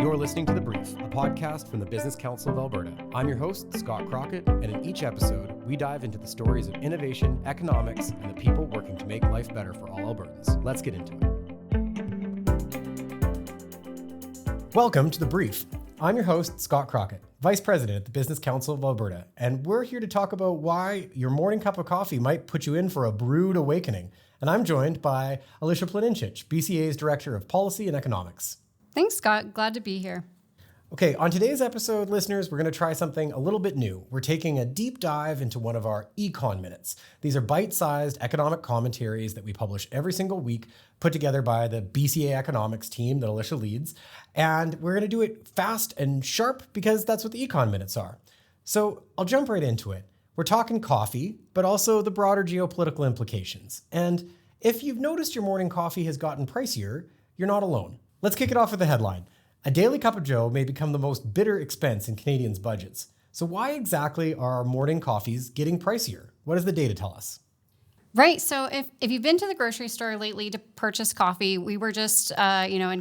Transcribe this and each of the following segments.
You're listening to The Brief, a podcast from the Business Council of Alberta. I'm your host, Scott Crockatt, and in each episode, we dive into the stories of innovation, economics, and the people working to make life better for all Albertans. Let's get into it. Welcome to The Brief. I'm your host, Scott Crockatt, Vice President at the Business Council of Alberta, and we're here to talk about why your morning cup of coffee might put you in for a brewed awakening. And I'm joined by Alicia, BCA's Director of Policy and Economics. Thanks, Scott. Glad to be here. Okay, on today's episode, listeners, we're going to try something a little bit new. We're taking a deep dive into one of our Econ Minutes. These are bite-sized economic commentaries that we publish every single week, put together by the BCA economics team that Alicia leads. And we're going to do it fast and sharp because that's what the Econ Minutes are. So I'll jump right into it. We're talking coffee, but also the broader geopolitical implications. And if you've noticed your morning coffee has gotten pricier, you're not alone. Let's kick it off with the headline. A daily cup of joe may become the most bitter expense in Canadians' budgets. So why exactly are our morning coffees getting pricier? What does the data tell us? Right. So if you've been to the grocery store lately to purchase coffee, we were just, in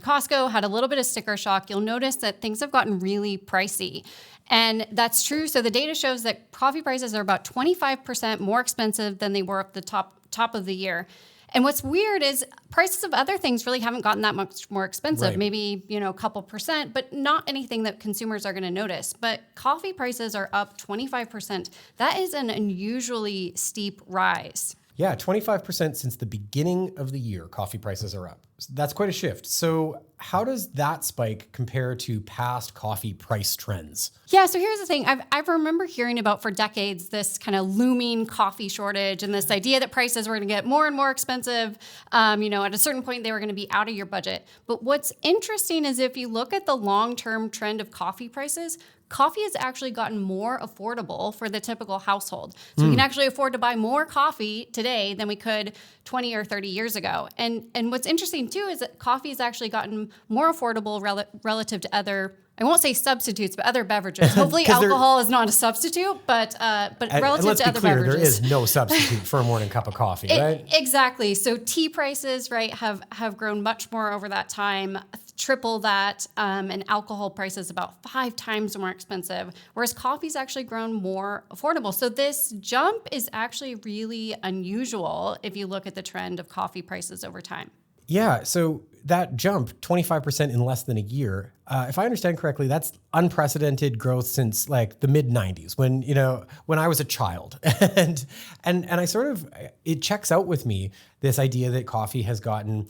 Costco, had a little bit of sticker shock. You'll notice that things have gotten really pricey. And that's true. So the data shows that coffee prices are about 25% more expensive than they were at the top of the year. And what's weird is prices of other things really haven't gotten that much more expensive, right. Maybe, a couple percent, but not anything that consumers are going to notice. But coffee prices are up 25%. That is an unusually steep rise. Yeah, 25% since the beginning of the year, coffee prices are up. That's quite a shift. So how does that spike compare to past coffee price trends? Yeah, so here's the thing. I remember hearing about for decades this kind of looming coffee shortage and this idea that prices were going to get more and more expensive. At a certain point, they were going to be out of your budget. But what's interesting is if you look at the long-term trend of coffee prices, coffee has actually gotten more affordable for the typical household. So we can actually afford to buy more coffee today than we could 20 or 30 years ago. And what's interesting too is that coffee has actually gotten more affordable relative to other, I won't say substitutes, but other beverages. Hopefully alcohol is not a substitute, but relative to other beverages. There is no substitute for a morning cup of coffee, right? Exactly. So tea prices, right, have grown much more over that time, triple that, and alcohol prices about 5 times more expensive, whereas coffee's actually grown more affordable. So this jump is actually really unusual if you look at the trend of coffee prices over time. Yeah, so that jump, 25% in less than a year, if I understand correctly, that's unprecedented growth since like the mid 90s when I was a child. and I sort of, it checks out with me, this idea that coffee has gotten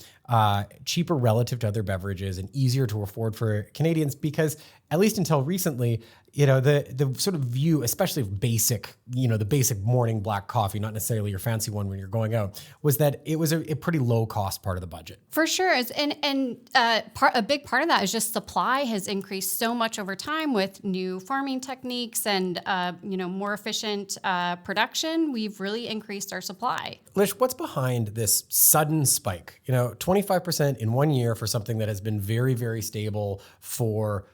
cheaper relative to other beverages and easier to afford for Canadians because at least until recently, the sort of view, especially of basic, the basic morning black coffee, not necessarily your fancy one when you're going out, was that it was a pretty low cost part of the budget. For sure. And a big part of that is just supply has increased so much over time with new farming techniques and, more efficient production. We've really increased our supply. Lish, what's behind this sudden spike? 25% in 1 year for something that has been very, very stable for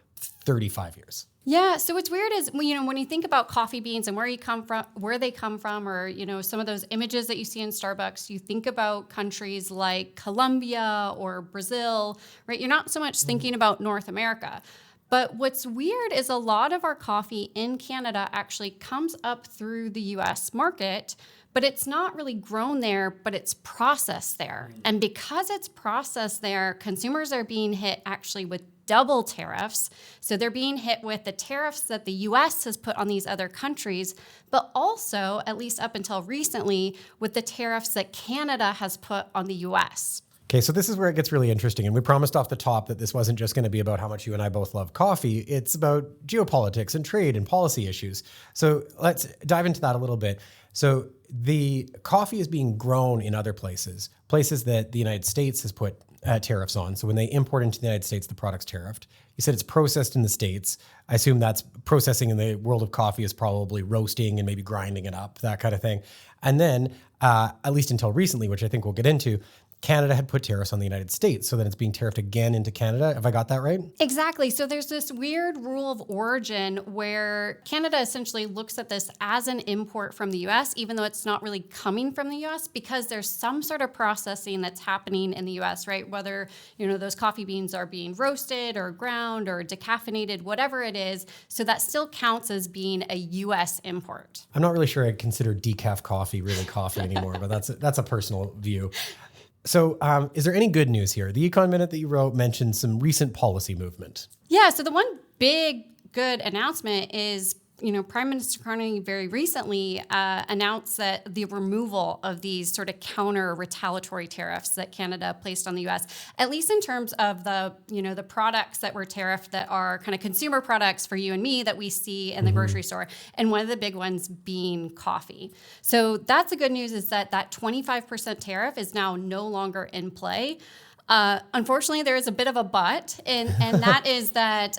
35 years. Yeah. So what's weird is, when you think about coffee beans and where they come from, or, some of those images that you see in Starbucks, you think about countries like Colombia or Brazil, right? You're not so much thinking about North America. But what's weird is a lot of our coffee in Canada actually comes up through the U.S. market, but it's not really grown there, but it's processed there. And because it's processed there, consumers are being hit actually with double tariffs. So they're being hit with the tariffs that the U.S. has put on these other countries, but also, at least up until recently, with the tariffs that Canada has put on the U.S. Okay, so this is where it gets really interesting. And we promised off the top that this wasn't just going to be about how much you and I both love coffee. It's about geopolitics and trade and policy issues. So let's dive into that a little bit. So the coffee is being grown in other places that the United States has put tariffs on. So when they import into the United States, the product's tariffed. You said it's processed in the States. I assume that's processing in the world of coffee is probably roasting and maybe grinding it up, that kind of thing. And then, at least until recently, which I think we'll get into, Canada had put tariffs on the United States, so then it's being tariffed again into Canada. Have I got that right? Exactly. So there's this weird rule of origin where Canada essentially looks at this as an import from the US, even though it's not really coming from the US, because there's some sort of processing that's happening in the US, right? Whether, those coffee beans are being roasted or ground or decaffeinated, whatever it is. So that still counts as being a US import. I'm not really sure I consider decaf coffee really coffee anymore, but that's a personal view. So is there any good news here? The Econ Minute that you wrote mentioned some recent policy movement. Yeah, so the one big good announcement is, Prime Minister Carney very recently announced that the removal of these sort of counter retaliatory tariffs that Canada placed on the U.S., at least in terms of the products that were tariffed that are kind of consumer products for you and me that we see in the grocery store. And one of the big ones being coffee. So that's the good news, is that 25% tariff is now no longer in play. Unfortunately, there is a bit of a but, and that is that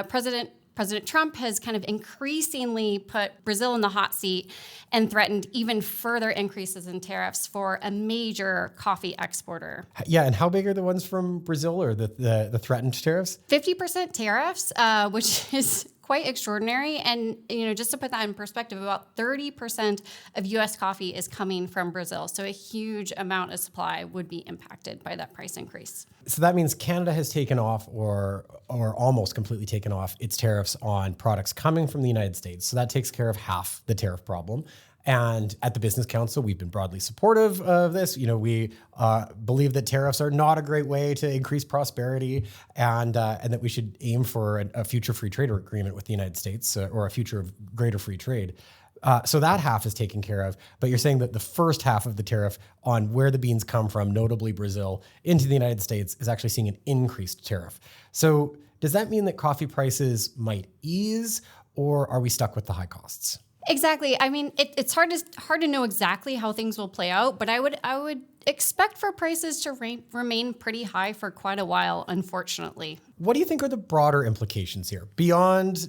President Trump has kind of increasingly put Brazil in the hot seat and threatened even further increases in tariffs for a major coffee exporter. Yeah, and how big are the ones from Brazil, or the threatened tariffs? 50% tariffs, which is quite extraordinary. And, just to put that in perspective, about 30% of U.S. coffee is coming from Brazil. So a huge amount of supply would be impacted by that price increase. So that means Canada has taken off or almost completely taken off its tariffs on products coming from the United States. So that takes care of half the tariff problem. And at the Business Council, we've been broadly supportive of this. We believe that tariffs are not a great way to increase prosperity, and that we should aim for a future free trade agreement with the United States, or a future of greater free trade. So that half is taken care of. But you're saying that the first half of the tariff on where the beans come from, notably Brazil, into the United States, is actually seeing an increased tariff. So does that mean that coffee prices might ease, or are we stuck with the high costs? Exactly. I mean, it's hard to know exactly how things will play out, but I would expect for prices to remain pretty high for quite a while, unfortunately. What do you think are the broader implications here? Beyond,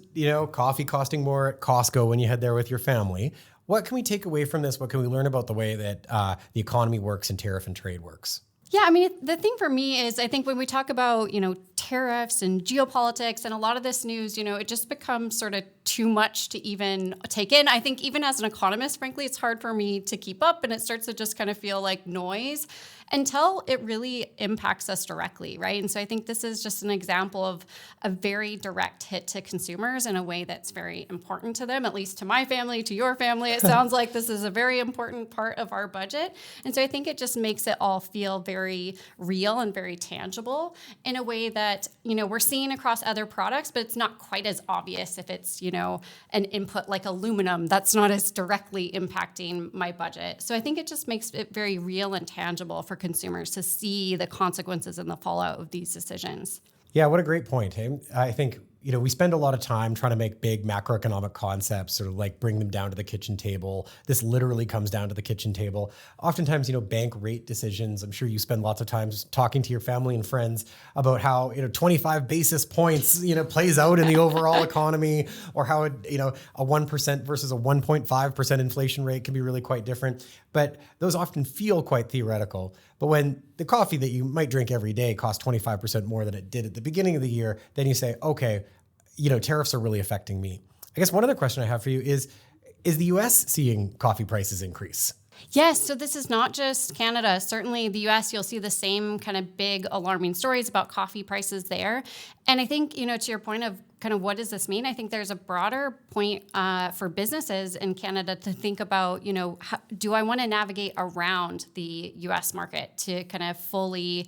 coffee costing more at Costco when you head there with your family, what can we take away from this? What can we learn about the way that the economy works and tariff and trade works? Yeah, I mean, the thing for me is, I think when we talk about, tariffs and geopolitics and a lot of this news, it just becomes sort of too much to even take in. I think even as an economist, frankly, it's hard for me to keep up, and it starts to just kind of feel like noise until it really impacts us directly, right? And so I think this is just an example of a very direct hit to consumers in a way that's very important to them, at least to my family, to your family. It sounds like this is a very important part of our budget. And so I think it just makes it all feel very real and very tangible in a way that, we're seeing across other products, but it's not quite as obvious if it's, an input like aluminum that's not as directly impacting my budget. So I think it just makes it very real and tangible for consumers to see the consequences and the fallout of these decisions. Yeah, what a great point, hey? I think, we spend a lot of time trying to make big macroeconomic concepts, sort of like bring them down to the kitchen table. This literally comes down to the kitchen table. Oftentimes, bank rate decisions, I'm sure you spend lots of time talking to your family and friends about how, 25 basis points, plays out in the overall economy, or how, a 1% versus a 1.5% inflation rate can be really quite different. But those often feel quite theoretical. But when the coffee that you might drink every day costs 25% more than it did at the beginning of the year, then you say, okay, tariffs are really affecting me. I guess one other question I have for you is the US seeing coffee prices increase? Yes, so this is not just Canada. Certainly the US, you'll see the same kind of big alarming stories about coffee prices there. And I think, to your point of kind of what does this mean? I think there's a broader point for businesses in Canada to think about, do I want to navigate around the US market to kind of fully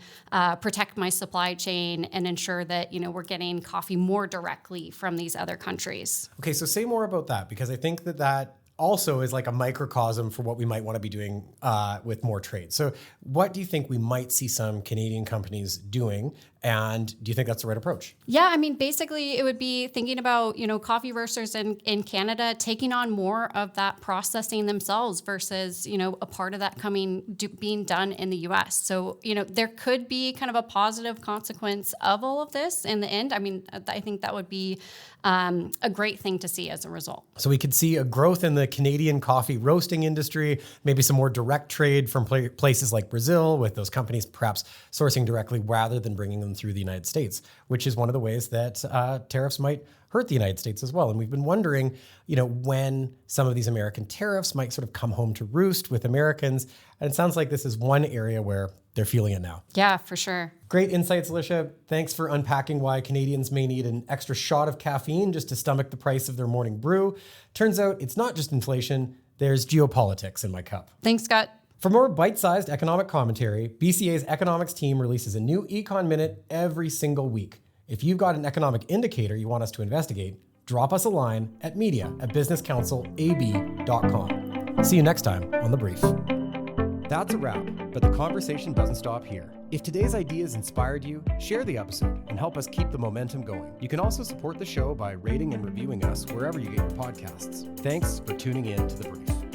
protect my supply chain and ensure that, we're getting coffee more directly from these other countries? Okay, so say more about that, because I think that also is like a microcosm for what we might want to be doing with more trade. So what do you think we might see some Canadian companies doing? And do you think that's the right approach? Yeah, I mean, basically it would be thinking about, coffee roasters in Canada taking on more of that processing themselves versus, a part of that being done in the US. So, there could be kind of a positive consequence of all of this in the end. I mean, I think that would be a great thing to see as a result. So we could see a growth in the Canadian coffee roasting industry, maybe some more direct trade from places like Brazil, with those companies perhaps sourcing directly rather than bringing them through the United States, which is one of the ways that tariffs might hurt the United States as well. And we've been wondering, when some of these American tariffs might sort of come home to roost with Americans. And it sounds like this is one area where they're feeling it now. Yeah, for sure. Great insights, Alicia. Thanks for unpacking why Canadians may need an extra shot of caffeine just to stomach the price of their morning brew. Turns out it's not just inflation, there's geopolitics in my cup. Thanks, Scott. For more bite-sized economic commentary, BCA's economics team releases a new Econ Minute every single week. If you've got an economic indicator you want us to investigate, drop us a line at media@businesscouncilab.com. See you next time on The Brief. That's a wrap, but the conversation doesn't stop here. If today's ideas inspired you, share the episode and help us keep the momentum going. You can also support the show by rating and reviewing us wherever you get your podcasts. Thanks for tuning in to The Brief.